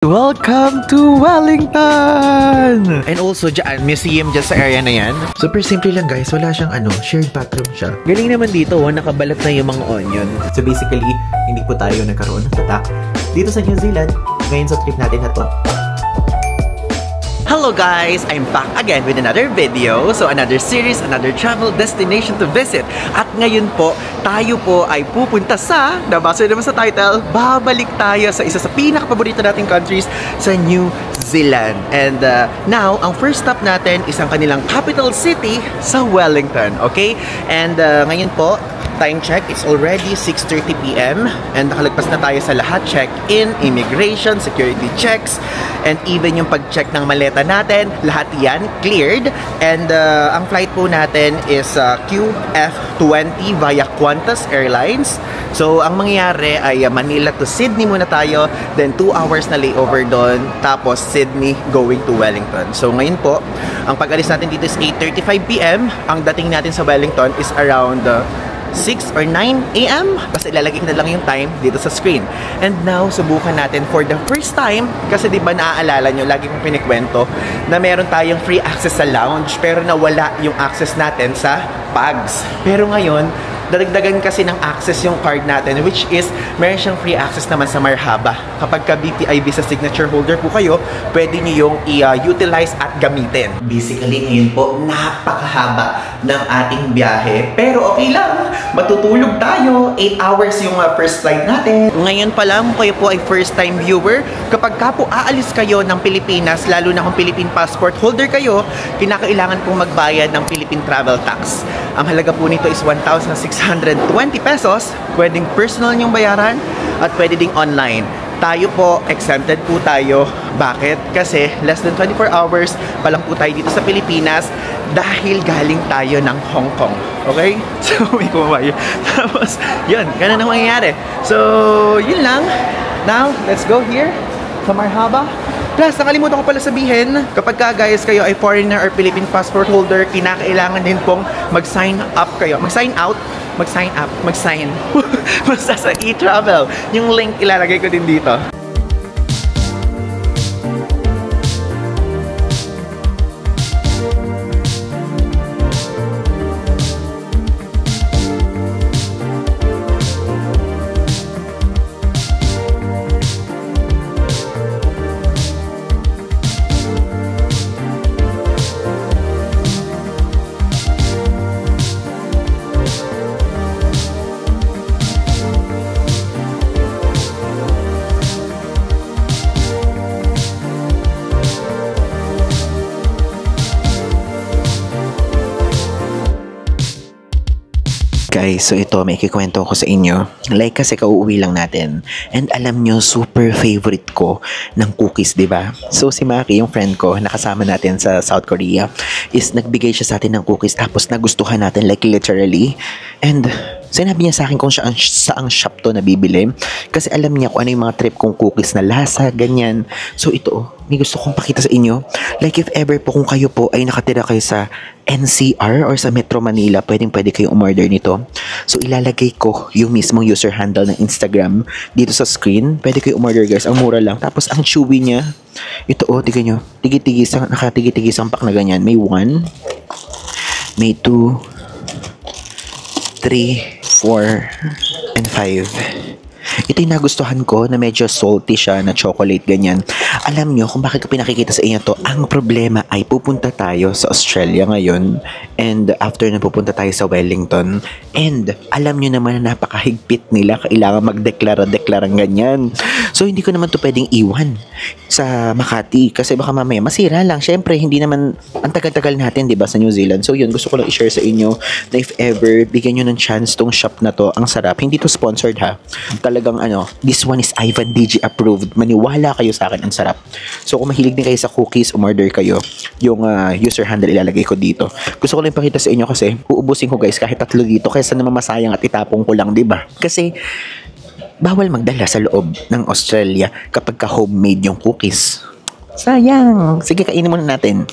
Welcome to Wellington! And also dyan, museum dyan sa area na yan. Super simple lang guys, wala siyang shared bathroom siya. Galing naman dito, nakabalat na yung mga onion. So basically, hindi po tayo nagkaroon ng tatak dito sa New Zealand ngayon sa trip natin na to. Hello guys! I'm back again with another video. So another series, another travel destination to visit. At ngayon po, tayo po ay pupunta sa, nabasa naman sa title, babalik tayo sa isa sa pinakapaborito nating countries sa New Zealand. And now, ang first stop natin is ang kanilang capital city sa Wellington. Okay? And ngayon po, time check, it's already 6:30 PM and nakalagpas na tayo sa lahat. Check-in, immigration, security checks, and even yung pag-check ng maleta natin, lahat yan cleared. And ang flight po natin is QF20 via Qantas Airlines. So ang mangyayari ay Manila to Sydney muna tayo, then 2 hours na layover doon, tapos Sydney going to Wellington. So ngayon po, ang pag-alis natin dito is 8:35 PM. Ang dating natin sa Wellington is around 6 or 9 AM. Basta ilalagay na lang yung time dito sa screen. And now, subukan natin for the first time, kasi di ba naaalala nyo, lagi kong pinikwento na meron tayong free access sa lounge, pero nawala yung access natin sa bags. Pero ngayon, dadagdagan kasi ng access yung card natin, which is meron siyang free access naman sa Marhaba. Kapag ka BPI Visa signature holder po kayo, pwede nyo yung i-utilize at gamitin. Basically, ngayon po, napakahaba ng ating biyahe. Pero okay lang, matutulog tayo. 8 hours yung first flight natin. Ngayon pa lang, kayo po ay first time viewer. Kapag ka po aalis kayo ng Pilipinas, lalo na kung Philippine passport holder kayo, kinakailangan pong magbayad ng Philippine travel tax. Ang halaga po nito is 1,620 pesos. Pwedeng personal niyong bayaran at pwede ding online. Tayo po, exempted po tayo. Bakit? Kasi less than 24 hours pa lang po tayo dito sa Pilipinas dahil galing tayo ng Hong Kong. Okay? So, may kumabayo. Tapos, yun. Ganun ang mangyayari. So, yun lang. Now, let's go here sa Marhaba. Plus, nakalimutan ko pala sabihin, kapag ka guys kayo ay foreigner or Philippine passport holder, kinakailangan din pong mag-sign up kayo. Mag-sign out, mag-sign. Basta sa e-travel. Yung link ilalagay ko din dito. Guys, so ito, may kikwento ko sa inyo. Like kasi kauuwi lang natin. And alam nyo, super favorite ko ng cookies, di ba? So si Maki, yung friend ko, nakasama natin sa South Korea, is nagbigay siya sa atin ng cookies tapos nagustuhan natin, like literally. And sinabi niya sa akin kung saang shop to nabibili. Kasi alam niya kung ano yung mga trip kong cookies na lasa, ganyan. So ito, may gusto kong pakita sa inyo. Like if ever po kung kayo po ay nakatira kayo sa NCR or sa Metro Manila, pwede kayong umorder nito. So ilalagay ko yung mismong user handle ng Instagram dito sa screen. Pwede kayo umorder guys, ang mura lang. Tapos ang chewy niya, ito tignan nyo, nakatigi-tigi isang pack na ganyan. May 1, may 2, 3, 4, and 5. Ito yung nagustuhan ko na medyo salty siya na chocolate ganyan. Alam nyo kung bakit ko pinakikita sa inyo to, ang problema ay pupunta tayo sa Australia ngayon and after na pupunta tayo sa Wellington and alam nyo naman na napakahigpit nila, kailangan magdeklara-deklarang ganyan. So hindi ko naman to pwedeng iwan sa Makati kasi baka mamaya masira lang. Syempre hindi naman ang tagal-tagal natin diba sa New Zealand. So yun, gusto ko lang i-share sa inyo na if ever bigyan nyo ng chance tong shop na to, ang sarap. Hindi to sponsored ha, talagang this one is Ivan DG approved. Maniwala kayo sa akin, ang sarap. So kung mahilig din kayo sa cookies, umorder kayo. Yung user handle ilalagay ko dito. Gusto ko lang ipakita sa inyo kasi uubusin ko guys kahit 3 dito kaysa naman masayang at itapong ko lang, diba? Kasi bawal magdala sa loob ng Australia kapag ka homemade yung cookies. Sayang. Sige, kainin muna natin.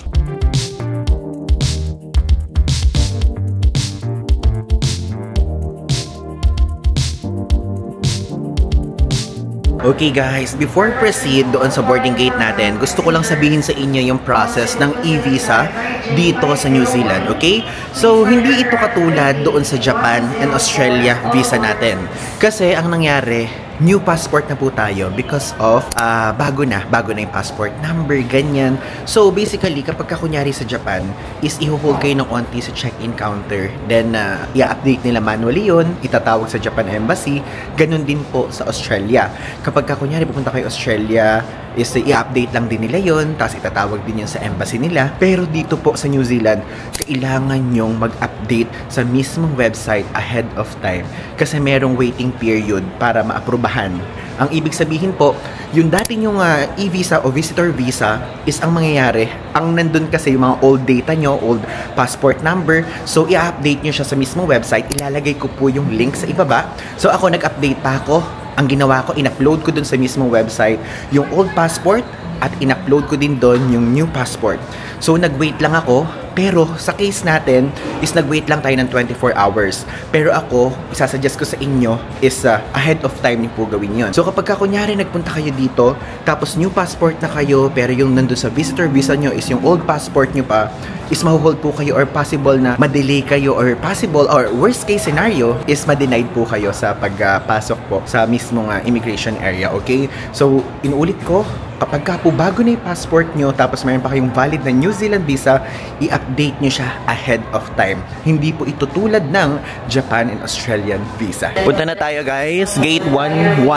Okay guys, before proceed doon sa boarding gate natin, gusto ko lang sabihin sa inyo yung process ng e-visa dito sa New Zealand, okay? So, hindi ito katulad doon sa Japan and Australia visa natin. Kasi ang nangyari, new passport na po tayo because of bago na yung passport number, ganyan. So basically, kapag kunyari sa Japan is i-hold kayo ng konti sa check-in counter, then i-update nila manually yun, itatawag sa Japan Embassy. Ganun din po sa Australia. Kapag kunyari pupunta kayo Australia, is i-update lang din nila yun, tapos itatawag din yun sa embassy nila. Pero dito po sa New Zealand, kailangan nyong mag-update sa mismong website ahead of time kasi merong waiting period para ma-aprobahan. Ang ibig sabihin po, yung dati yung e-visa o visitor visa is ang mangyayari, ang nandun kasi yung mga old data nyo, old passport number, so i-update nyo siya sa mismong website. Ilalagay ko po yung link sa ibaba. So ako nag-update pa ako. Ang ginawa ko, in-upload ko dun sa mismong website yung old passport at in-upload ko din dun yung new passport. So nag-wait lang ako, pero sa case natin is nag-wait lang tayo ng 24 hours. Pero ako, isasuggest ko sa inyo is ahead of time niyo po gawin yun. So kapag kunyari nagpunta kayo dito, tapos new passport na kayo, pero yung nandun sa visitor visa nyo is yung old passport nyo pa, is mahuhold po kayo or possible na ma-delay kayo or possible or worst case scenario is ma-denied po kayo sa pagpasok po sa mismong immigration area, okay? So inuulit ko, kapag po bago na yung passport nyo tapos mayroon pa kayong valid na New Zealand visa, i-update nyo siya ahead of time. Hindi po ito tulad ng Japan and Australian visa. Punta na tayo guys, gate 111.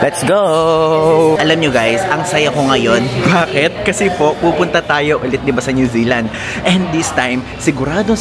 Let's go! Alam nyo guys, ang saya ko ngayon. Bakit? Kasi po, pupunta tayo ulit diba sa New Zealand. And this time, sigurado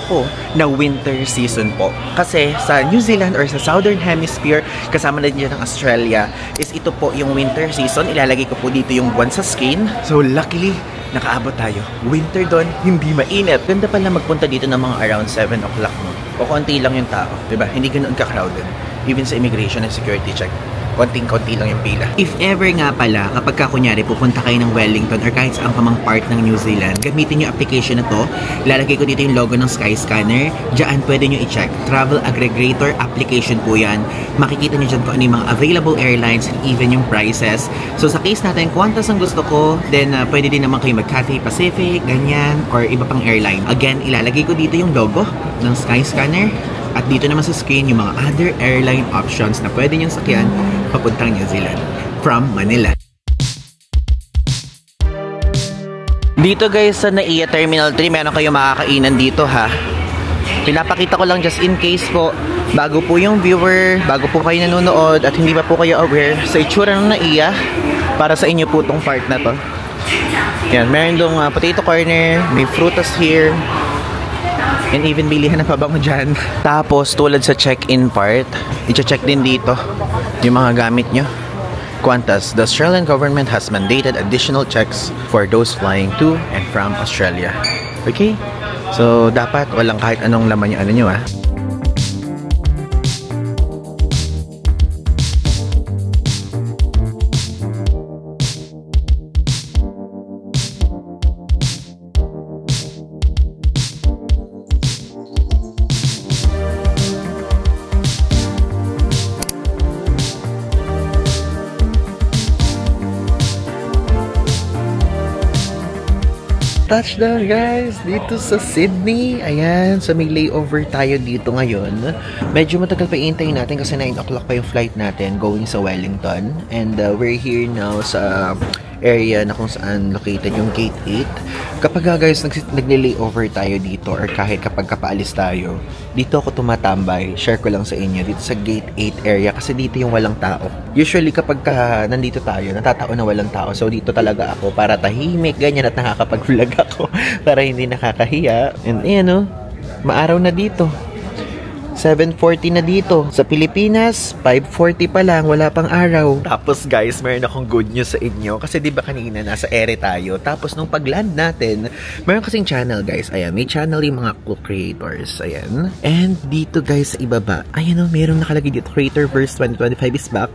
ko na winter season po. Kasi sa New Zealand or sa Southern Hemisphere, kasama na din ng Australia, is ito po yung winter season. Ilalagay ko po dito yung buwan sa screen. So luckily, nakaabot tayo. Winter doon, hindi mainit. Ganda pala magpunta dito ng mga around 7 o'clock mo. O konti lang yung tao, diba? Hindi ganoon ka-crowded. Even sa immigration and security check, konting-konti lang yung pila. If ever nga pala, kapag kunyari pupunta kayo ng Wellington or kahit saan pa mang part ng New Zealand, gamitin yung application na to. Ilalagay ko dito yung logo ng Skyscanner. Diyan pwede nyo i-check. Travel Aggregator application po yan. Makikita nyo dyan kung ano yung mga available airlines and even yung prices. So sa case natin, Qantas ang gusto ko, then pwede din naman kayo mag-Cathay Pacific, ganyan, or iba pang airline. Again, ilalagay ko dito yung logo ng Skyscanner. At dito naman sa screen yung mga other airline options na pwede niyong sakyan papuntang New Zealand from Manila. Dito guys sa NAIA Terminal 3, meron kayong makakainan dito ha. Pinapakita ko lang just in case po, bago po yung viewer, bago po kayo nanonood at hindi pa po kayo aware sa itsura ng NAIA, para sa inyo po tong part na to. Yan, meron dong potato corner, may frutas here, and even bilihan na pabango dyan. Tapos, tulad sa check-in part, i-check din dito yung mga gamit nyo. Qantas, the Australian government has mandated additional checks for those flying to and from Australia. Okay? So, dapat walang kahit anong laman yung ano nyo ah. Touchdown guys dito sa Sydney. Ayan, so may layover tayo dito ngayon. Medyo matagal pa iintayin natin kasi 9 o'clock pa yung flight natin going sa Wellington. And we're here now sa area na kung saan located yung gate 8. Kapag guys nagle-layover tayo dito or kahit kapag kapaalis tayo, dito ako tumatambay. Share ko lang sa inyo dito sa gate 8 area kasi dito yung walang tao. Usually kapag nandito tayo, natatao na walang tao. So dito talaga ako para tahimik, ganyan, at nakakapag-vlog ako para hindi nakakahiya. And ayan o, maaraw na dito. 7:40 na dito. Sa Pilipinas, 5:40 pa lang, wala pang araw. Tapos guys, meron akong good news sa inyo. Kasi diba kanina nasa ere tayo. Tapos nung pag-land natin, meron kasing channel guys. Ayan, may channel yung mga creators. Ayan. And dito guys sa ibaba, ayan o, meron nakalagay dito, Creatorverse 2025 is back.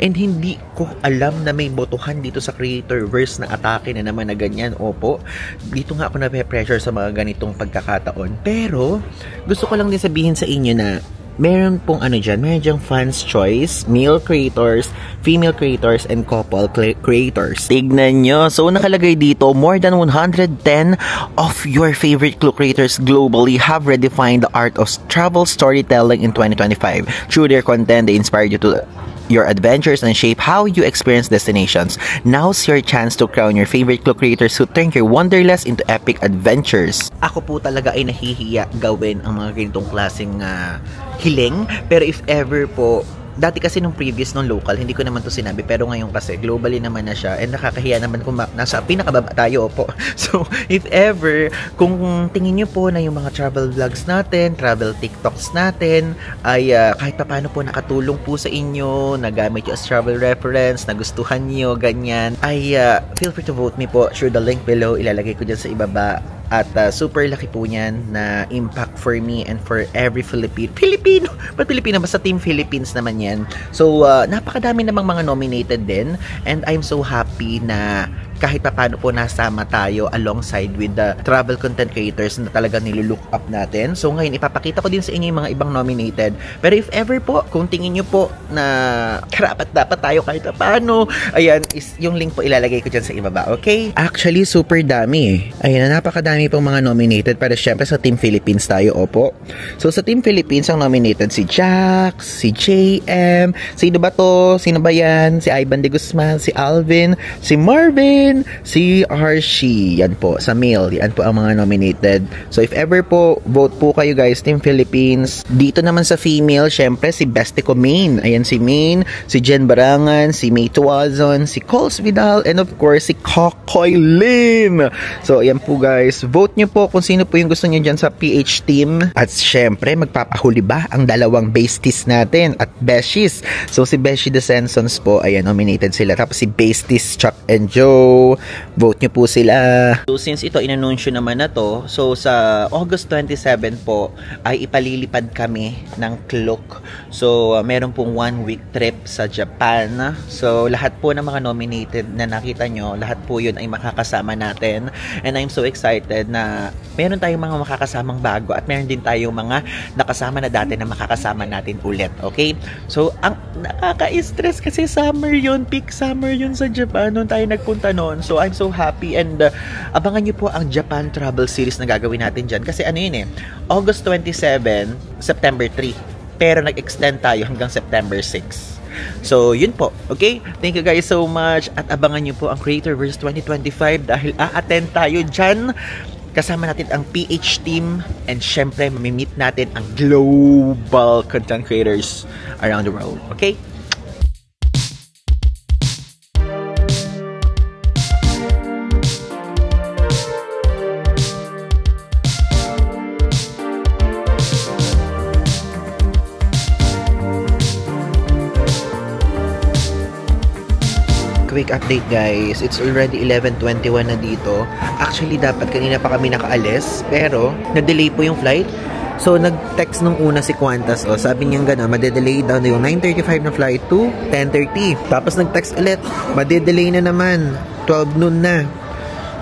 And hindi ko alam na may botohan dito sa Creatorverse na atake na naman na ganyan. Opo, dito nga ako na-pressure sa mga ganitong pagkakataon. Pero, gusto ko lang din sabihin sa inyo na meron pong ano dyan, meron dyang fans choice, male creators, female creators, and couple creators. Tignan nyo. So, nakalagay dito, more than 110 of your favorite clue creators globally have redefined the art of travel storytelling in 2025. Through their content, they inspired you to your adventures and shape how you experience destinations. Now's your chance to crown your favorite clue creators who turn your wanderlust into epic adventures. Ako po talaga ay nahihiya gawin ang mga ganitong klaseng hiling. Pero if ever po, dati kasi nung previous nung local, hindi ko naman to sinabi, pero ngayon kasi globally naman na siya, and nakakahiya naman kung nasa pinakababa tayo po. So if ever, kung tingin nyo po na yung mga travel vlogs natin, travel TikToks natin ay kahit pa paano po nakatulong po sa inyo, nagamit nyo as travel reference, nagustuhan nyo, ganyan, ay feel free to vote me po through the link below. Ilalagay ko dyan sa ibaba. At super laki po niyan na impact for me and for every Filipino, basta Team Philippines naman yan. So, napakadami namang mga nominated din, and I'm so happy na kahit pa paano po nasama tayo alongside with the travel content creators na talaga nilulook up natin. So ngayon, ipapakita ko din sa inyo yung mga ibang nominated. Pero if ever po, kung tingin nyo po na karapat-dapat tayo kahit pa paano, ayan, yung link po ilalagay ko dyan sa ibaba, okay? Actually, super dami. Ayan, napakadami pong mga nominated. Pero syempre sa Team Philippines tayo, opo. So sa Team Philippines, ang nominated si Jax, si JM, sino ba to? Sino ba yan? Si Ivan de Guzman, si Alvin, si Marvin, si Archie. Yan po, sa male. Yan po ang mga nominated. So, if ever po, vote po kayo guys, Team Philippines. Dito naman sa female, syempre, si Bestico Main. Ayan si Main, si Jen Barangan, si May Tuazon, si Coles Vidal, and of course, si Kokoy Lim. So, ayan po guys. Vote nyo po kung sino po yung gusto nyo dyan sa PH team. At syempre, magpapahuli ba ang dalawang besties natin at besties? So, si Beshi Descensons po, ayan, nominated sila. Tapos si Besties, Chuck and Joe. Vote nyo po sila. So since ito inanunsyo naman na to, so sa August 27 po ay ipalilipad kami ng Klook. So meron pong 1 week trip sa Japan. So lahat po ng mga nominated na nakita nyo, lahat po yun ay makakasama natin. And I'm so excited na meron tayong mga makakasamang bago at meron din tayong mga nakasama na dati na makakasama natin ulit. Okay? So ang nakaka-stress kasi summer yun, peak summer yun sa Japan nung tayo nagpunta noon. So I'm so happy, and abangan nyo po ang Japan travel series na gagawin natin dyan. Kasi ano yun August 27, September 3. Pero nag-extend tayo hanggang September 6. So yun po, okay? Thank you guys so much. At abangan nyo po ang Creatorverse 2025 dahil a-attend tayo dyan. Kasama natin ang PH team, and syempre mamimit natin ang global content creators around the world. Okay? Quick update guys, it's already 11:21 na dito. Actually dapat kanina pa kami nakaalis, pero na-delay po yung flight. So nag-text nung una si Qantas, sabi niya gano'n, madedelay daw na yung 9:35 na flight to 10:30. Tapos nag-text ulit, madedelay na naman, 12 noon na.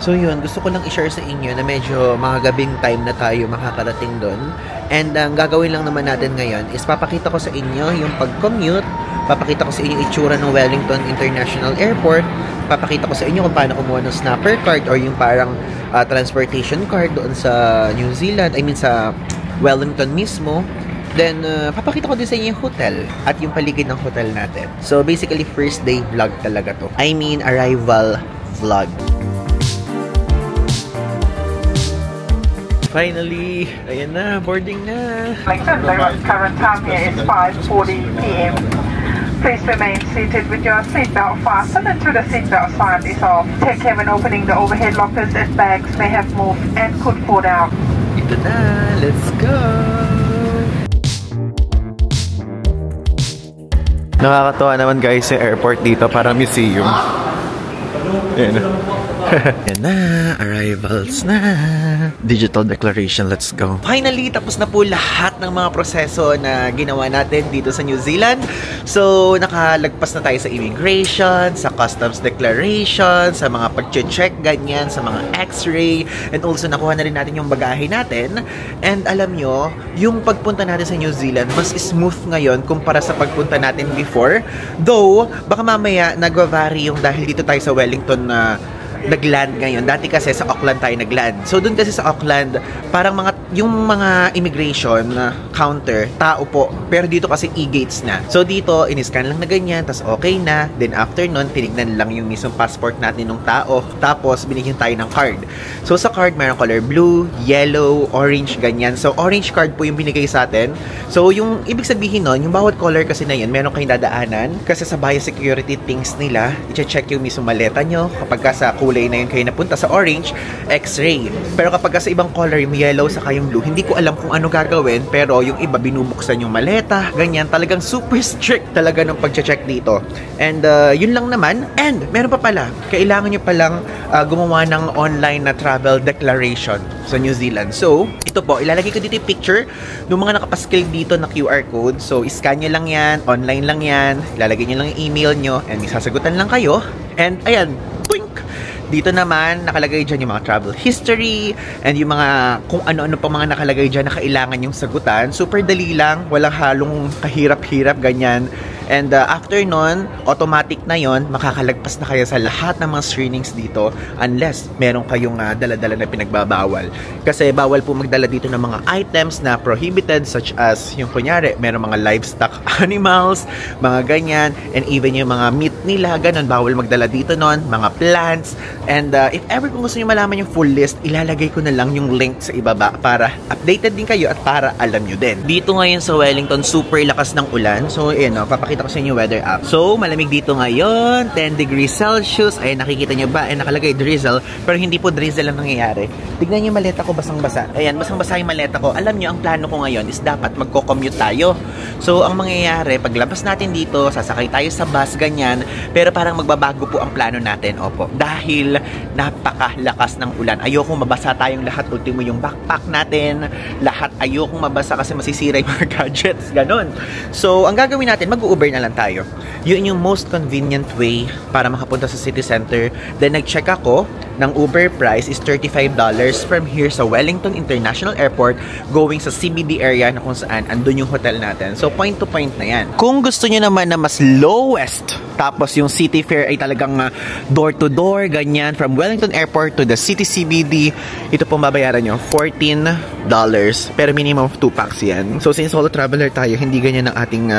So yun, gusto ko lang i-share sa inyo na medyo mga gabing time na tayo makakarating doon. And ang gagawin lang naman natin ngayon is papakita ko sa inyo yung pag-commute, papakita ko sa inyo itsura ng Wellington International Airport, papakita ko sa inyo kung paano kumuha ng snapper card or yung parang transportation card doon sa New Zealand, I mean sa Wellington mismo. Then, papakita ko din sa inyo yung hotel at yung paligid ng hotel natin. So, basically, first day vlog talaga to. I mean, arrival vlog. Finally, ayan na, boarding na. Current time here is 5:40 p.m. Please remain seated with your seatbelt fastened until the seatbelt sign is off. Take care when opening the overhead lockers as bags may have moved and could fall out. Ito na, let's go! Nakakatuwa naman guys yung airport dito, parang museum. Ayan. Yan na, arrivals na. Digital declaration, let's go. Finally, tapos na po lahat ng mga proseso na ginawa natin dito sa New Zealand. So, nakalagpas na tayo sa immigration, sa customs declaration, sa mga pag-check, ganyan, sa mga x-ray, and also nakuha na rin natin yung bagahe natin. And alam nyo, yung pagpunta natin sa New Zealand, mas smooth ngayon kumpara sa pagpunta natin before. Though, baka mamaya nag-vary yung dahil dito tayo sa Wellington na nagland ngayon. Dati kasi sa Auckland tayo nagland. So doon kasi sa Auckland, parang yung mga immigration counter, tao po. Pero dito kasi e-gates na. So dito, in-scan lang na ganyan, tas okay na. Then after nun, tinignan lang yung mismong passport natin ng tao. Tapos binigyan tayo ng card. So sa card, mayroong color blue, yellow, orange, ganyan. So orange card po yung binigay sa atin. So yung ibig sabihin nun, yung bawat color kasi na yun, meron kayong dadaanan. Kasi sa biosecurity things nila, i-check yung mismong maleta nyo. Kapag ka sa kulay na yun kayo napunta sa orange, x-ray. Pero kapag sa ibang color, yung yellow saka yung blue, hindi ko alam kung ano gagawin, pero yung iba binubuksan yung maleta, ganyan. Talagang super strict talaga ng pag-check dito. And yun lang naman. And meron pa pala, kailangan nyo palang gumawa ng online na travel declaration sa New Zealand. So, ito po, ilalagay ko dito yung picture ng mga nakapaskil dito na QR code. So, scan nyo lang yan, online lang yan, ilalagay nyo lang yung email nyo, and isasagutan lang kayo. And ayan, twink! Dito naman, nakalagay dyan yung mga travel history and yung mga kung ano-ano pa mga nakalagay dyan na kailangan yung sagutan. Super dali lang, walang halong kahirap-hirap, ganyan. And after nun, automatic na yon, makakalagpas na kayo sa lahat ng mga screenings dito unless meron kayong dala-dala na pinagbabawal. Kasi bawal po magdala dito ng mga items na prohibited such as yung kunyari, meron mga livestock animals, mga ganyan, and even yung mga meat nila, ganun, bawal magdala dito nun, mga plants. And if ever kung gusto nyo malaman yung full list, ilalagay ko na lang yung link sa ibaba para updated din kayo at para alam nyo din. Dito ngayon sa Wellington, super lakas ng ulan. So, papakita ko sa inyo weather app. So, malamig dito ngayon, 10 degrees Celsius. Ayan, nakikita nyo ba? Ayan, nakalagay drizzle. Pero hindi po drizzle ang nangyayari. Tignan nyo yung maleta ko, basang-basa. Ayan, basang-basa yung maleta ko. Alam nyo, ang plano ko ngayon is dapat magko-commute tayo. So, ang mangyayari, paglabas natin dito, sasakay tayo sa bus, ganyan. Pero parang magbabago po ang plano natin. Opo. Dahil napakalakas ng ulan. Ayokong mabasa tayong lahat. Ultimo yung backpack natin. Lahat ayokong mabasa kasi masisira yung mga gadgets. Ganon. So, ang gagawin natin, mag-Uber na lang tayo. Yun yung most convenient way para makapunta sa city center. Then, nag-check ako ng Uber price is $35 from here sa Wellington International Airport going sa CBD area na kung saan andun yung hotel natin. So, point to point na yan. Kung gusto nyo naman na mas lowest, tapos yung city fare ay talagang door to door, ganyan, from Wellington Airport to the city CBD, ito pong babayaran nyo, $14. Pero minimum of 2 packs yan. So, since solo traveler tayo, hindi ganyan ang ating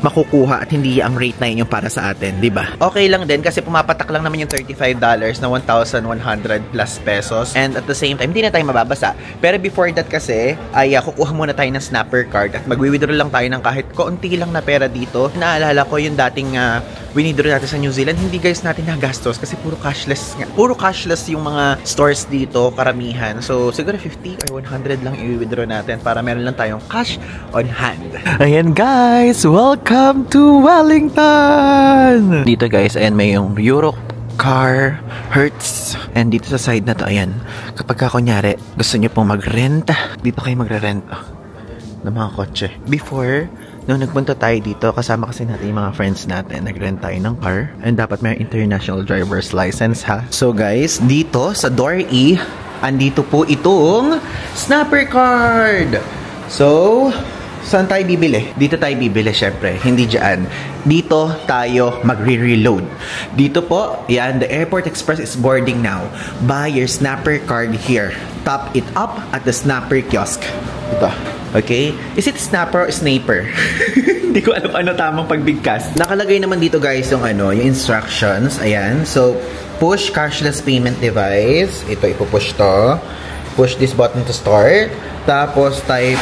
makukuha at hindi ang rate na yun yung para sa atin, di ba? Okay lang din kasi pumapatak lang naman yung $35 na 1,100 plus pesos. And at the same time, hindi na tayo mababasa. Pero before that kasi, ay kukuha muna tayo ng snapper card at mag-withdraw lang tayo ng kahit konti lang na pera dito. Naalala ko yung dating winidraw natin sa New Zealand, hindi guys natin nagastos kasi puro cashless nga. Puro cashless yung mga stores dito, karamihan. So, siguro 50 or 100 lang i-withdraw natin para meron lang tayong cash on hand. Ayan guys, welcome to Wellington! Dito guys, ayan may yung Euro car, Hertz, and dito sa side na to, ayan, kapag kunyari gusto nyo pong mag-rent, dito kayo magre-rent ng mga kotse. Before, nung nagpunta tayo dito, kasama kasi natin yung mga friends natin, nag-rent tayo ng car, and dapat may international driver's license ha. So guys, dito sa door E, andito po itong snapper card. So, saan tayo bibili? Dito tayo bibili, syempre. Hindi dyan. Dito tayo magre-reload. Dito po, yan, the Airport Express is boarding now. Buy your snapper card here. Top it up at the snapper kiosk. Ito. Okay? Is it snapper or sniper? Hindi ko alam ano tamang pagbigkas. Nakalagay naman dito guys yung yung instructions. Ayan. So, push cashless payment device. Ito, ipupush to. Push this button to start. Tapos, type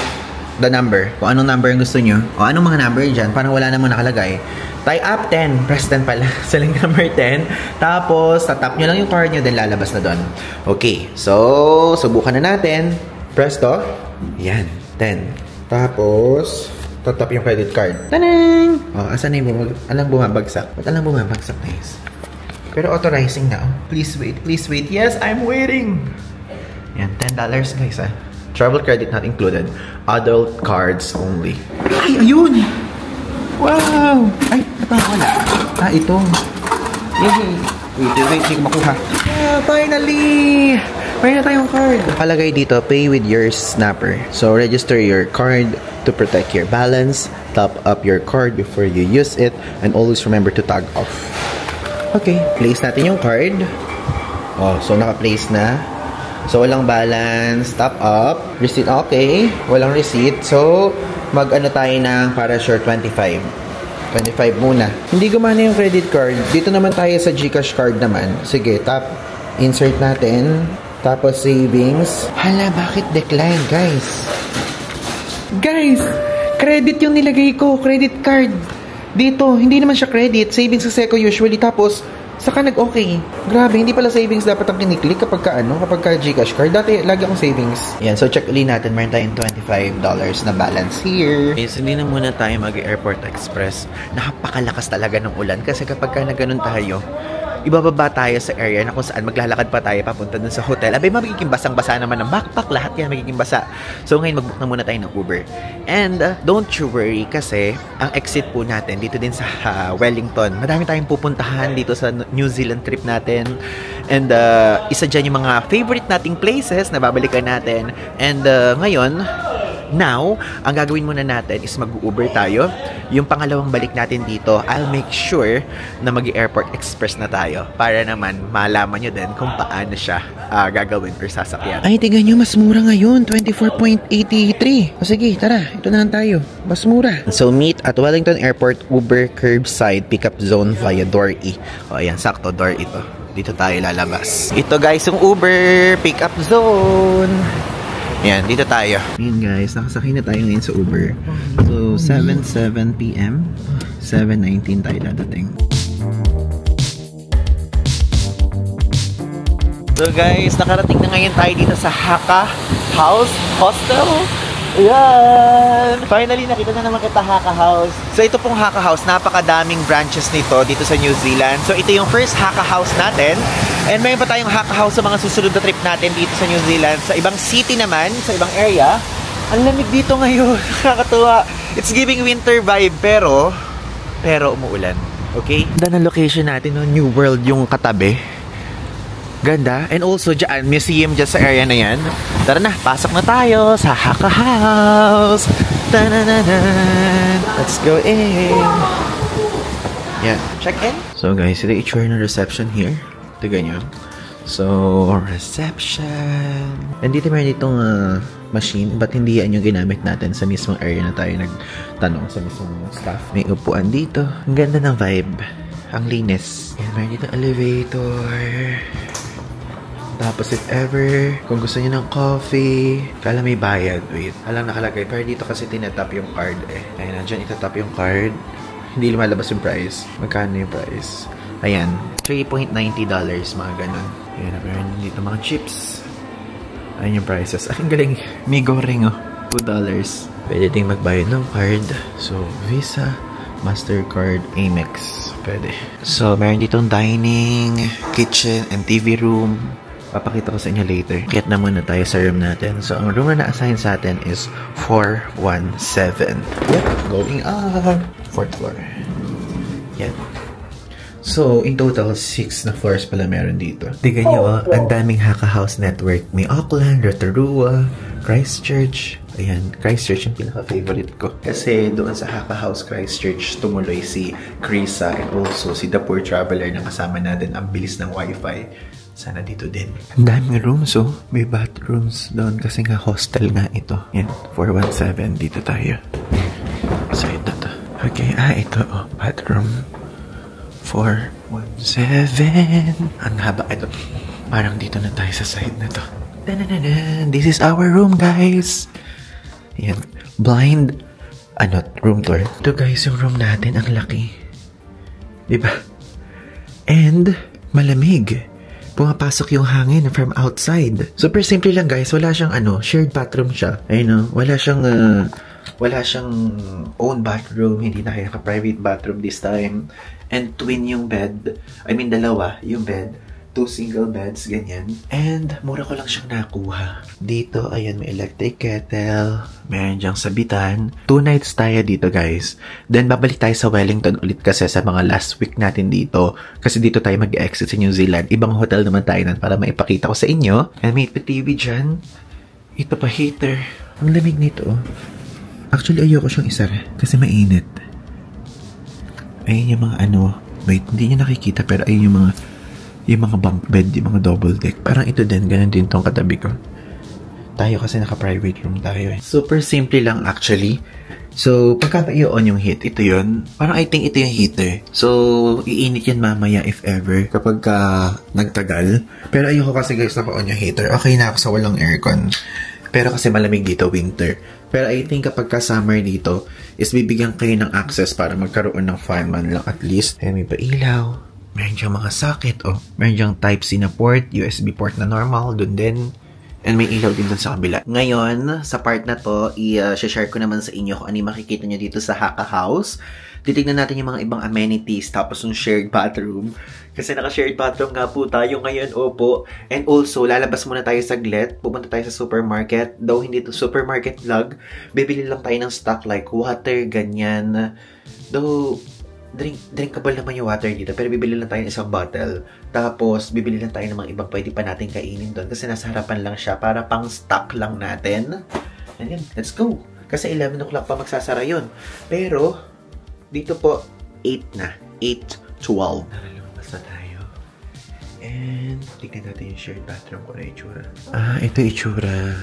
the number. Kung anong number yung gusto nyo. O anong mga number dyan. Parang wala namang nakalagay. Type up 10. Press 10 pala. Select number 10. Tapos, tatap nyo lang yung card nyo. Then, lalabas na doon. Okay. So, subukan na natin. Press to. Yan. 10. Tapos, tatap yung credit card. Tanang! O, asan na yung alang bumabagsak? Ba't alang bumabagsak, guys? Pero authorizing na. Please wait, please wait. Yes, I'm waiting. Yan, $10 guys ah. Travel credit not included. Adult cards only. Ay, ayun! Wow! Ay, wala. Ah, ito. Yay! Wait, hindi ko makuha. Yeah, finally! Mayroon na tayong card. Nakalagay dito, pay with your snapper. So, register your card to protect your balance. Top up your card before you use it. And always remember to tag off. Okay, place natin yung card. Oh, so naka-place na. So, walang balance, top up, receipt, okay, walang receipt. So, mag-ano tayo ng para sure 25 muna. Hindi gumana yung credit card. Dito naman tayo sa GCash card naman. Sige, tap, insert natin. Tapos, savings. Hala, bakit decline, guys? Guys, credit yung nilagay ko, credit card. Dito, hindi naman siya credit. Savings kasi ako usually. Tapos, saka nag-okay. Grabe, hindi pala savings dapat ang kiniklik kapag ka GCash card. Dati, lagi akong savings. Yan, so check ulit natin. Meron tayong $25 na balance here. Okay, so hindi na muna tayo mag-Airport Express. Napakalakas talaga ng ulan kasi kapag ka na ganun tayo, ibababa tayo sa area na kung saan maglalakad pa tayo papunta dun sa hotel. Abay, magiging basang-basa naman ng backpack. Lahat yan magiging basa. So, ngayon, mag-book na muna tayo ng Uber. And, don't you worry kasi ang exit po natin dito din sa Wellington. Madami tayong pupuntahan dito sa New Zealand trip natin. And, isa dyan yung mga favorite nating places na babalikan natin. And, ngayon, now, ang gagawin muna natin is mag-Uber tayo. Yung pangalawang balik natin dito, I'll make sure na mag-Airport Express na tayo para naman malaman nyo din kung paano siya gagawin or sasakyan. Ay, tignan nyo, mas mura ngayon. 24.83. O sige, tara. Ito na lang tayo. Mas mura. So, meet at Wellington Airport Uber Curbside Pickup Zone via Door E. O, ayan, sakto. Door ito. Dito tayo lalabas. Ito guys, yung Uber Pickup Zone. Yan, dito tayo. Ayan guys, nakasakay na tayo ngayon sa Uber. So, 7 p.m. 7:19 tayo dadating. So guys, nakarating na ngayon tayo dito sa Haka House Hostel. Ayan! Finally, nakita na naman kita Haka House. So, ito pong Haka House, napakadaming branches nito dito sa New Zealand. So, ito yung first Haka House natin. And mayroon pa tayong Haka House sa mga susunod na trip natin dito sa New Zealand. Sa ibang city naman, sa ibang area. Ang lamig dito ngayon. Nakakatuwa. It's giving winter vibe, pero umuulan. Okay? Ganda ng location natin, no? New World yung katabi. Ganda. And also, dyan, museum dyan sa area na yan. Tara na, pasok na tayo sa Haka House. Ta-na-na-na. Let's go in. Yeah. Check in. So guys, ito yung itsura ng reception here. Tignan nyo. So, reception. And dito meron itong machine. Ba't hindi yan yung ginamit natin sa mismong area na tayo nagtanong sa mismong staff. May upuan dito. Ang ganda ng vibe. Ang linis. Yan, meron dito elevator. Tapos if ever, kung gusto niyo ng coffee, kala may bayad. Wait, alam nakalagay. Pero dito kasi tinatap yung card eh. Ayan, dyan itatap yung card. Hindi lumalabas yung price. Magkano yung price? Ayan, $3.90, mga ganun. Ayan, meron dito mga chips. Ayan yung prices. Ang galing. May goreng oh. $2. Pwede ding magbayad ng card. So, Visa, Mastercard, Amex. Pwede. So, meron ditong dining, kitchen, and TV room. Papakita ko sa inyo later. Get na muna tayo sa room natin. So, ang room na na-assign sa atin is 417. Yep, going up. 4th floor. Yan. So, in total, 6 na floors pala meron dito. Tignan nyo, ang daming Haka House network. May Auckland, Rotorua, Christchurch. Ayan, Christchurch yung pinaka-favorite ko. Kasi doon sa Haka House Christchurch, tumuloy si Krisa and also si The Poor Traveler na kasama natin. Ang bilis ng wifi. Sana dito din. Ang daming rooms, oh. May bathrooms doon kasi nga hostel nga ito. Yan, 417. Dito tayo. So, ito to. Okay, ito, oh. Bathroom. 417. Ang haba. Ito. Parang dito na tayo sa side na to. Da-da-da-da. This is our room, guys. Yan. Blind. Room tour. Ito, guys, yung room natin. Ang laki. Diba? And, malamig. Pumapasok yung hangin from outside. Super simple lang guys. Wala siyang shared bathroom siya. Ayun wala siyang own bathroom. Hindi na kayo naka-private bathroom this time. And twin yung bed. I mean, dalawa yung bed. 2 single beds, ganyan. And mura ko lang siyang nakuha. Dito, ayan, may electric kettle. Meron diyang sabitan. 2 nights tayo dito, guys. Then, babalik tayo sa Wellington ulit kasi sa mga last week natin dito. Kasi dito tayo mag-exit sa New Zealand. Ibang hotel naman tayo nan para maipakita ko sa inyo. And may TV dyan. Ito pa, heater. Ang lamig nito. Actually, ayoko siyang isara kasi mainit. Ayun yung mga wait, hindi nyo nakikita pero ayun yung mga bunk bed, yung mga double deck. Parang ito din, ganun din tong katabi ko. Tayo kasi naka-private room tayo eh. Super simple lang actually. So, pagka i-on yung heat, ito yun. Parang I think ito yung heater. So, iinit yan mamaya if ever kapag nagtagal. Pero ayoko kasi guys naka-on yung heater. Okay na ako sa walang aircon. Pero kasi malamig dito winter. Pero I think kapag summer dito, is bibigyan kayo ng access para magkaroon ng fan man lang at least. Ayan, may pa-ilaw. Meron diyang mga socket, Meron diyang Type-C na port, USB port na normal, dun din. And may ilaw din dun sa kabila. Ngayon, sa part na to, i-share ko naman sa inyo kung ano yung makikita nyo dito sa Haka House. Titignan natin yung mga ibang amenities, tapos yung shared bathroom. Kasi naka-shared bathroom nga po tayo ngayon, opo. And also, lalabas muna tayo saglit. Pupunta tayo sa supermarket. Though hindi to supermarket vlog, bibili lang tayo ng stock like water, ganyan. Though, drinkable naman yung water dito, pero bibili lang tayo ng isang bottle. Tapos, bibili lang tayo ng mga ibang pwede pa natin kainin doon kasi nasa harapan lang siya para pang stock lang natin. And yan, let's go! Kasi 11 o'clock pa magsasara yun. Pero, dito po, 8 na. 8:12. Lumabas na tayo. And, tignan natin yung shared bathroom ko na itsura. Ito itsura.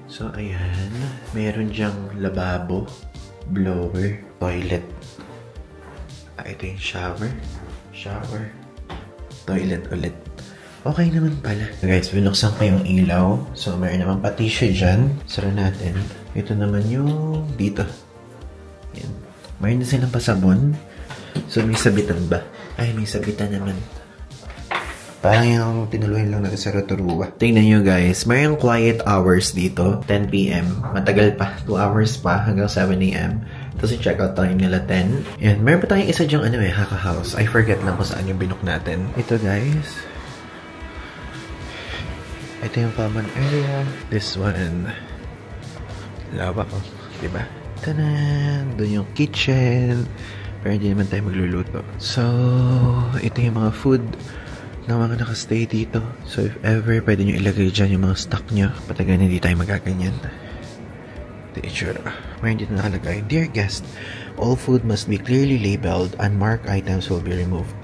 So, ayan. Meron dyang lababo, blower, toilet. Ito yung shower, toilet ulit. Okay naman pala. Guys, binuksan ko yung ilaw. So, mayroon naman pa tissue dyan. Sara natin. Ito naman yung dito. Yan. Mayroon na silang pasabon. So, may sabitan ba? Ay, may sabitan naman. Parang yung tinuluhin lang natin sa Rotorua. Tingnan nyo guys, mayroong quiet hours dito. 10 PM. Matagal pa. 2 hours pa hanggang 7 AM. Tapos yung checkout time nila 10. Yan. Meron pa tayong isa dyang Haka House. I forget lang kung saan yung binook natin. Ito guys. Ito yung common area. This one. Lawak. Diba? Tanan! Doon yung kitchen. Pero hindi naman tayo magluluto. So, ito yung mga food na mga nakastay dito. So, if ever, pwede nyo ilagay dyan yung mga stock nyo. Patagan hindi tayo magaganyan. The itsura. Mayroon dito nakalagay, Dear guest, all food must be clearly labeled and marked items will be removed.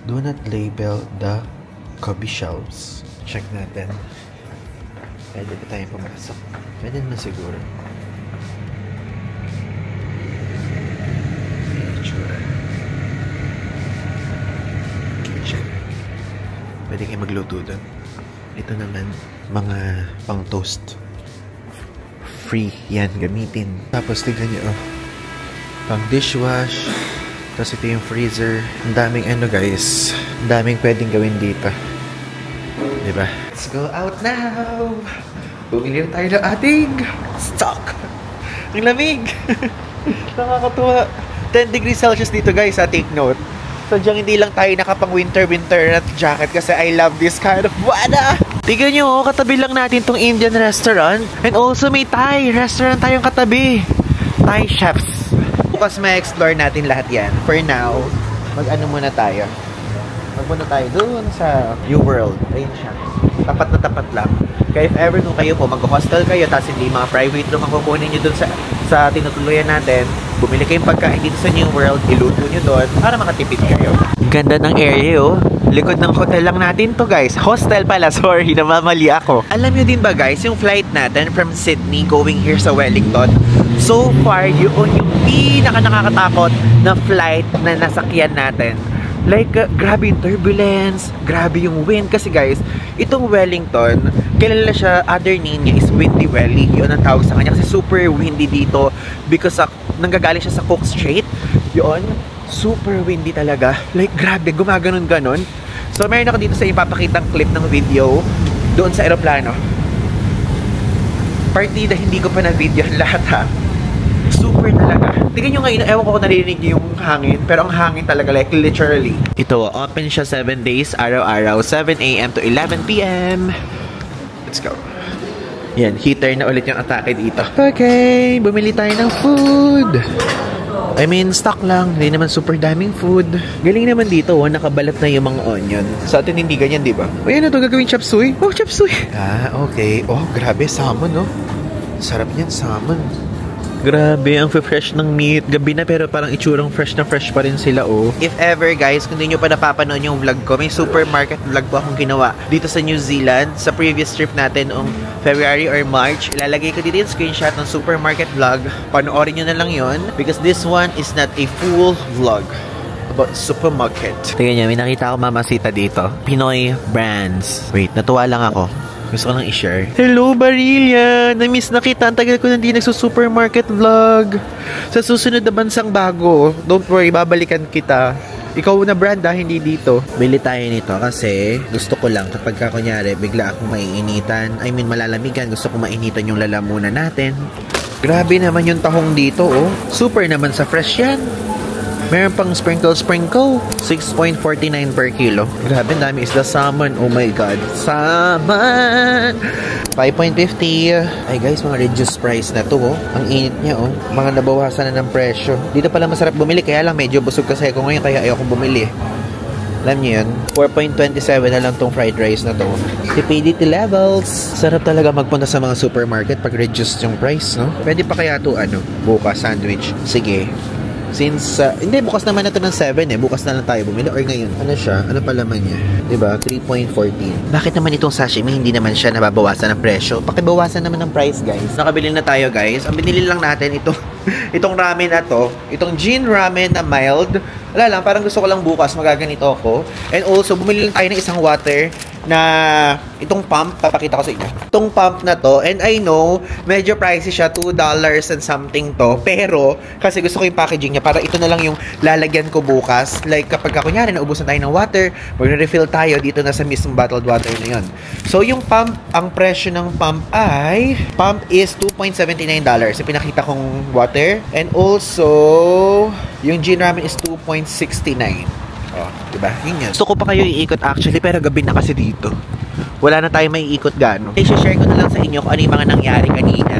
Do not label the cubby shelves. Check natin. Pwede ba tayong pumasok? Pwede naman siguro. Itsura. Kitchen. Pwede kayo magluto doon. Ito naman, mga pang toast. Free yan, gamitin. Tapos tignan nyo, pang dishwash. Tapos ito yung freezer. Ang daming guys. Ang daming pwedeng gawin dito. Diba? Let's go out now! Bumili na tayo ng ating stock! Ang lamig! Nakakatuwa. 10 degrees Celsius dito guys, take note. Sadyang hindi lang tayo nakapang winter na jacket kasi I love this kind of weather! Tignan nyo, katabi lang natin tong Indian restaurant. And also may Thai restaurant tayong katabi. Thai chefs. Bukas may explore natin lahat yan. For now, mag-ano muna tayo. Magpunta tayo doon sa New World. Ayun siya. Tapat na tapat lang. Kaya if ever nung kayo po, mag-hostel kayo, tapos hindi mga private room ang kukunin nyo doon sa tinutuluyan natin, bumili kayong pagkain dito sa New World, iluto nyo doon para makatipid kayo. Ganda ng area, Likod ng hotel lang natin to guys. Hostel pala, sorry, namamali ako. Alam nyo din ba guys, yung flight natin from Sydney going here sa Wellington, so far, yun yung pinaka-nakakatakot na flight na nasakyan natin. Like, grabe yung turbulence, grabe yung wind. Kasi guys, itong Wellington, kilala siya, other name niya is Windy Welly. Yun ang tawag sa kanya kasi super windy dito because nanggagaling siya sa Cook Strait. Yun, super windy talaga. Like, grabe, gumaganon-ganon. So, meron ako dito sa ipapakitang clip ng video doon sa aeroplano. Partida, hindi ko pa na-video lahat ha. Super talaga. Tingnan nyo ngayon, ewan ko kung narinig nyo yung hangin, pero ang hangin talaga, like literally. Ito, open siya 7 days, araw-araw, 7 AM to 11 PM. Let's go. Yan, heater na ulit yung atake dito. Okay, bumili tayo ng food. I mean, stock lang. Hindi naman super daming food. Galing naman dito, nakabalat na yung mga onion. Sa atin hindi ganyan, di ba? O yan, ito gagawin chop suey. Oh, chop suey. Ah, okay. Oh, grabe, salmon, no? Sarap niyan, salmon. Grabe, ang fresh ng meat. Gabi na pero parang itsurang fresh na fresh pa rin sila, oh. If ever, guys, kung hindi nyo pa napapanood yung vlog ko, may supermarket vlog po akong ginawa dito sa New Zealand. Sa previous trip natin, February or March. Ilalagay ko dito yung screenshot ng supermarket vlog. Panoorin nyo na lang yon because this one is not a full vlog about supermarket. Tingnan nyo, may nakita ako mamasita dito. Pinoy brands. Wait, natuwa lang ako. Gusto ko lang i-share. Hello, Barilla! Na-miss na kita. Ang tagal ko na hindi nagsusupermarket vlog. Sa susunod na bansang bago, don't worry, babalikan kita. Ikaw na brand hindi dito. Bili tayo nito kasi gusto ko lang kapag kunyari bigla akong maiinitan. I mean, malalamigan. Gusto ko mainitan yung lalamunan natin. Grabe naman yung tahong dito, oh. Super naman sa fresh yan. Meron pang sprinkle. 6.49 per kilo. Grabe, dami is the salmon. Oh my God. Salmon! 5.50. Ay guys, mga reduced price na to, oh. Ang init niya, oh. Mga nabawasan na ng presyo. Dito pala masarap bumili. Kaya lang medyo busog kasi ako ngayon. Kaya ayoko bumili. Alam niyo yun? 4.27 na lang tong fried rice na to. Stupidity levels. Sarap talaga magpunta sa mga supermarket pag reduced yung price, no? Pwede pa kaya to, bukas sandwich. Sige. Since, hindi, bukas naman na ito ng 7 eh. Bukas na lang tayo bumili. Or ngayon, ano siya? Ano pa laman niya? Diba? 3.14. Bakit naman itong sashimi, hindi naman siya nababawasan ng presyo? Pakibawasan naman ng price, guys. Nakabili na tayo, guys. Ang binili lang natin itong ramen na to. Itong Jin ramen na mild. Wala lang, parang gusto ko lang bukas magaganito ako. And also, bumili lang tayo ng isang water na itong pump, papakita ko sa inyo. Itong pump na to, and I know, medyo pricey siya, $2 and something to. Pero, kasi gusto ko yung packaging niya, para ito na lang yung lalagyan ko bukas. Like, kapag kunyari, naubusan tayo ng water, magre-refill tayo dito na sa mismong bottled water na yun. So, yung pump, ang presyo ng pump is $2.79. Yung pinakita kong water. And also, yung Jin ramen is $2.69. Oh, diba? Yun yun. Gusto ko pa kayo iikot actually, pero gabi na kasi dito. Wala na tayo may iikot gano. I-share ko na lang sa inyo kung ano yung mga nangyari kanina.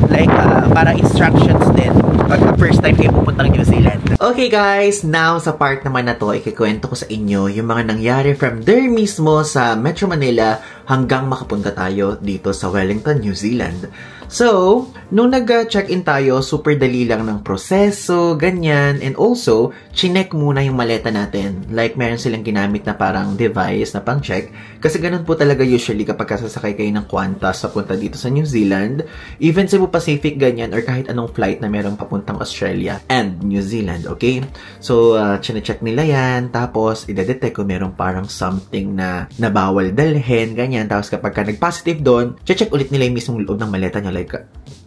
Like, para instructions din pag first time kayo pupuntang New Zealand. Okay guys, now sa part naman na to, ikikwento ko sa inyo yung mga nangyari from there mismo sa Metro Manila hanggang makapunta tayo dito sa Wellington, New Zealand. So, nung nag-check-in tayo, super dali lang ng proseso, ganyan. And also, chinek muna yung maleta natin. Like, meron silang ginamit na parang device na pang-check. Kasi ganun po talaga usually kapag sasakay kayo ng Qantas papunta dito sa New Zealand. Even Cebu Pacific, ganyan, or kahit anong flight na merong papuntang Australia and New Zealand, okay? So, chinecheck nila yan. Tapos, idedetect kung merong parang something na bawal dalhin, ganyan. Tapos, kapag ka nag-positive doon, check ulit nila yung mismong loob ng maleta nyo. Like,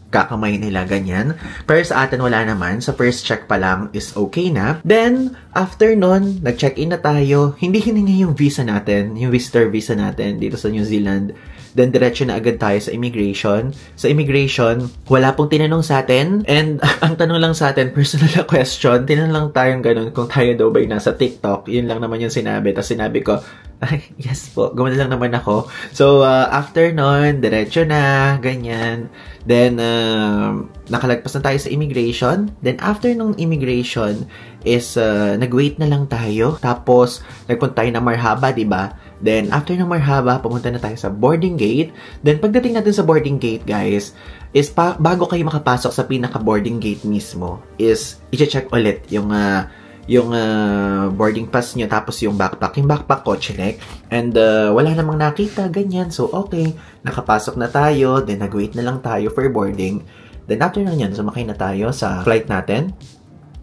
kakamay nila, ganyan. Pero sa atin, wala naman. Sa first check pa lang is okay na. Then, after nun, nag-check-in na tayo. Hindi hiningi yung visa natin, yung visitor visa natin dito sa New Zealand. Then, diretso na agad tayo sa immigration. Sa immigration, wala pong tinanong sa atin. And, ang tanong lang sa atin, personal na question. Tinanong lang tayong ganun kung tayo daw ba'y nasa TikTok. Yun lang naman yung sinabi. Tapos sinabi ko, ay, yes po. Gumana lang naman ako. So, after nun, diretso na, ganyan. Then, nakalagpas na tayo sa immigration. Then, after nung immigration is, nag-wait na lang tayo. Tapos, nagpunta tayo ng Marhaba, diba? Then, after ng Marhaba, pumunta na tayo sa boarding gate. Then, pagdating natin sa boarding gate, guys, is bago kayo makapasok sa pinaka-boarding gate mismo, is, i-check ulit yung boarding pass nyo, tapos yung backpack. Yung backpack ko, chinek. And wala namang nakita, ganyan. So, okay. Nakapasok na tayo. Then, nag-wait na lang tayo for boarding. Then, after na yan, sumakay na tayo sa flight natin.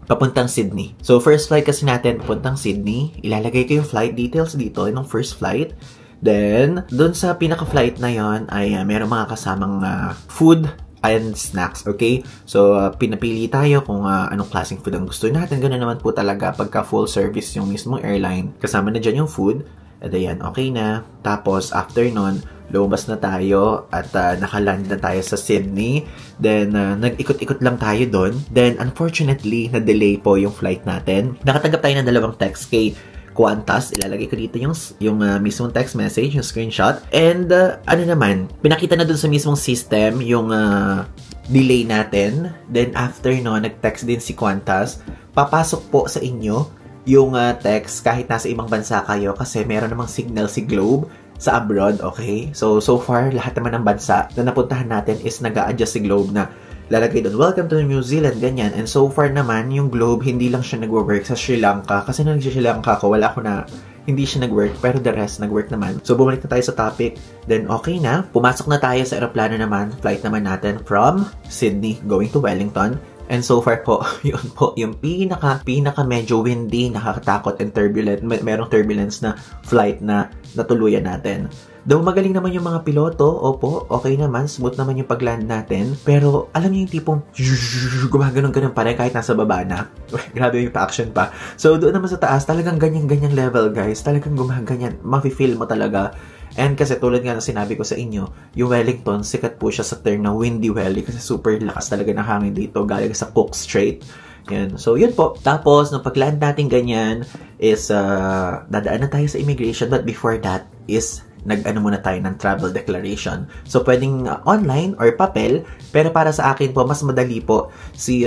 Papuntang Sydney. So, first flight kasi natin, papuntang Sydney. Ilalagay ko yung flight details dito, yung first flight. Then, dun sa pinaka-flight na yon ay meron mga kasamang food and snacks, okay? So, pinapili tayo kung anong klaseng food ang gusto natin. Ganun naman po talaga pagka full service yung mismong airline. Kasama na dyan yung food. At ayan, okay na. Tapos, after nun, lumabas na tayo at nakaland na tayo sa Sydney. Then, nag-ikot-ikot lang tayo doon. Then, unfortunately, na-delay po yung flight natin. Nakatanggap tayo ng 2 text kay Qantas. Ilalagay ko dito yung mismong text message, yung screenshot. And, pinakita na doon sa mismong system yung delay natin. Then, after nag-text din si Qantas. Papasok po sa inyo yung text kahit nasa ibang bansa kayo kasi meron namang signal si Globe sa abroad, okay? So far, lahat naman ng bansa na napuntahan natin is nag-a-adjust si Globe na lalagay doon, welcome to New Zealand, ganyan. And so far naman, yung Globe, hindi lang siya nag-work sa Sri Lanka. Kasi nung nag-Sri Lanka ko, hindi siya nag-work, pero the rest nag-work naman. So, bumalik na tayo sa topic. Then, okay na. Pumasok na tayo sa aeroplano naman. Flight naman natin from Sydney going to Wellington. And so far po, yun po, yung pinaka medyo windy, nakakatakot and turbulent. Merong turbulence na flight na natuluyan natin. Though magaling naman yung mga piloto, opo, okay naman, smooth naman yung pag-land natin. Pero alam niyo yung tipong gumaganon-ganon pa rin kahit nasa baba na. Grabe yung pa-action pa. So doon naman sa taas, talagang ganyan-ganyan level guys. Talagang gumaganyan. Mafe-feel mo talaga. And kasi tulad nga na sinabi ko sa inyo, yung Wellington, sikat po siya sa term na Windy Valley kasi super lakas talaga ng hangin dito galing sa Cook Strait. Yan. So, yun po. Tapos, nung pag-land natin ganyan is dadaan na tayo sa immigration, but before that is nag-ano muna tayo ng travel declaration. So, pwedeng online or papel, pero para sa akin po, mas madali po si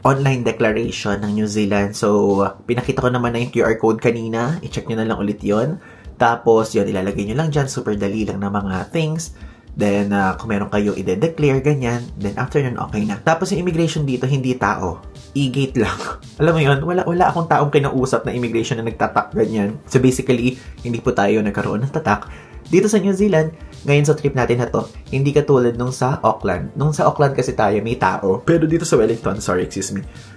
online declaration ng New Zealand. So, pinakita ko naman na yung QR code kanina. I-check nyo na lang ulit yon. Tapos, yun, ilalagay nyo lang dyan. Super dali lang na mga things. Then, kung meron kayo i-declare, ganyan. Then, after nun, okay na. Tapos, yung immigration dito, hindi tao. E-gate lang. Alam mo yun, wala akong taong kinausap na immigration na nagtatak, ganyan. So, basically, hindi po tayo nagkaroon ng tatak. Dito sa New Zealand, ngayon sa trip natin na to, hindi katulad nung sa Auckland. Nung sa Auckland kasi tayo, may tao. Pero dito sa Wellington,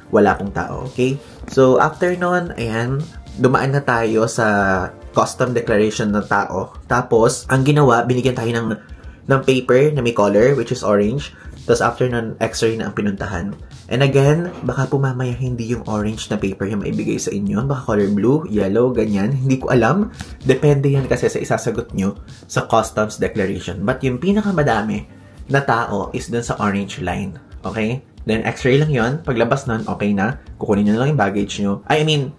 wala akong tao, okay? So, after nun, ayan, dumaan na tayo sa custom declaration ng tao. Tapos, ang ginawa, binigyan tayo ng paper na may color, which is orange. Tapos, after nun, x-ray na ang pinuntahan. And again, baka po mamaya hindi yung orange na paper yung maibigay sa inyo. Baka color blue, yellow, ganyan. Hindi ko alam. Depende yan kasi sa isasagot nyo sa customs declaration. But yung pinakamadami na tao is dun sa orange line. Okay? Then, x-ray lang yon. Paglabas nun, okay na. Kukunin nyo na lang yung baggage nyo.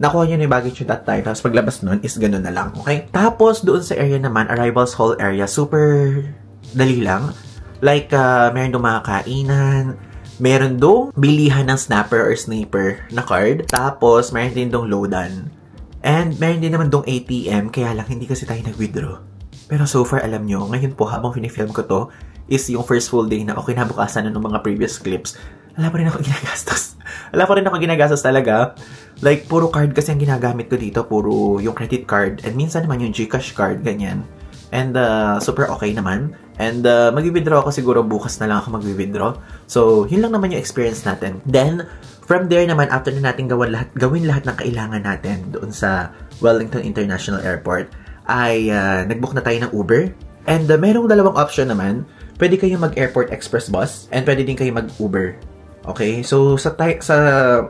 Nakuha nyo na yung baggage nyo that time. Tapos, paglabas nun, is ganun na lang. Okay? Tapos, doon sa area naman, arrivals hall area, super dali lang. Like, meron doon mga kainan. Meron doon bilihan ng snapper or sniper na card. Tapos, meron din doon loadan. And, meron din naman doon ATM. Kaya lang, hindi kasi tayo nag-withdraw. Pero so far, alam nyo, ngayon po, habang pinifilm ko to, is yung first full day na okay na bukasan na ng mga previous clips. Wala pa rin ako ginagastos talaga. Like, puro card kasi ang ginagamit ko dito. Puro yung credit card. And minsan naman yung GCash card, ganyan. And super okay naman. And mag-withdraw ako siguro bukas na lang ako mag-withdraw. So, yun lang naman yung experience natin. Then, from there naman, after na natin gawin lahat ng kailangan natin doon sa Wellington International Airport, ay nag-book na tayo ng Uber. And merong dalawang option naman. Pwede kayo mag-Airport Express bus and pwede din kayo mag-Uber. Okay? So, sa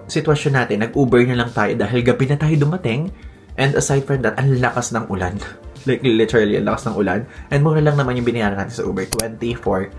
sitwasyon natin, nag-Uber na lang tayo dahil gabi na tayo dumating. And aside from that, ang lakas ng ulan. Like, literally, ang lakas ng ulan. And mura lang naman yung binayaran natin sa Uber. $24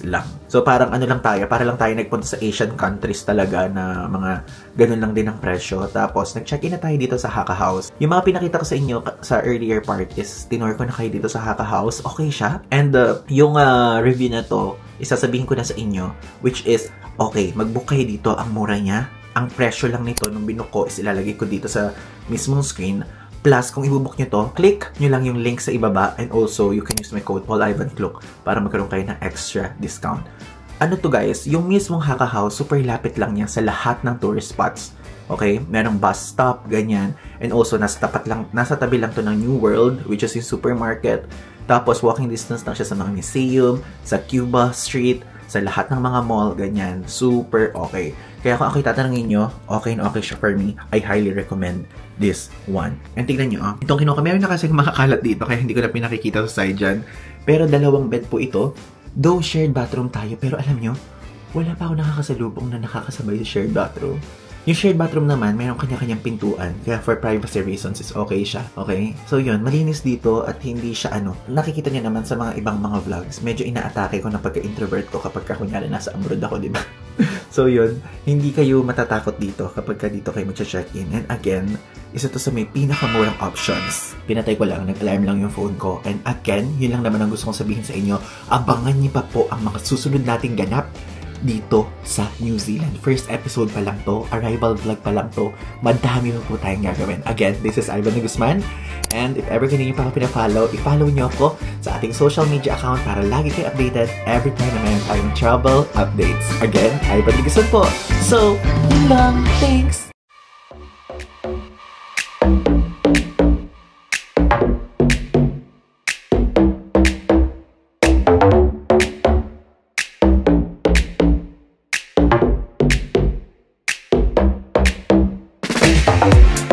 lang. So, parang ano lang tayo. Para lang tayo nagpunta sa Asian countries talaga na mga ganun lang din ang presyo. Tapos, nag-check-in na tayo dito sa Hakka House. Yung mga pinakita ko sa inyo sa earlier part is, tinor ko na kayo dito sa Hakka House. Okay siya. And yung review na to, isasabihin ko na sa inyo, which is, okay, mag-book kayo dito. Ang mura niya. Ang presyo lang nito nung binuko ko is ilalagay ko dito sa mismong screen. Plus, kung ibubook nyo to, click nyo lang yung link sa ibaba and also you can use my code PaulIvanClook para magkaroon kayo ng extra discount. Ano to guys, yung mismong Hakka House, super lapit lang niya sa lahat ng tourist spots. Okay? Merong bus stop, ganyan. And also, nasa tabi lang to ng New World, which is yung supermarket. Tapos, walking distance lang siya sa mga museum, sa Cuba Street, sa lahat ng mga mall, ganyan. Super okay. Kaya kung ako'y tatanungin nyo, okay na okay siya for me, I highly recommend this one. And tignan nyo, itong kinuha, meron na kasi makakalat dito, kaya hindi ko na pinakikita sa side dyan. Pero dalawang bed po ito. Though shared bathroom tayo, pero alam nyo, wala pa ako nakakasalubong na nakakasabay sa shared bathroom. Yung shared bathroom naman, mayroong kanya-kanyang pintuan. Kaya for privacy reasons, is okay siya. Okay? So yun, malinis dito at hindi siya nakikita niyo naman sa mga ibang mga vlogs, medyo inaatake ko na pagka-introvert ko kapag kunyari nasa abroad ako, di ba? So yun, hindi kayo matatakot dito kapag dito kayo mag-check-in. And again, isa to sa may pinakamurang options. Pinatay ko lang, nag-alarm lang yung phone ko. And again, yun lang naman ang gusto kong sabihin sa inyo. Abangan niyo pa po ang mga susunod nating ganap dito sa New Zealand. First episode pa lang to, arrival vlog pa lang to. Madami po tayong gagawin. Again, this is Ivan Guzman. And if ever hindi nyo pa ako pina-follow, i-follow nyo ako sa ating social media account para lagi kayo updated every time na mayroon tayong travel updates. Again, Ivan Guzman po. So, yun lang. Thanks! We'll be right back.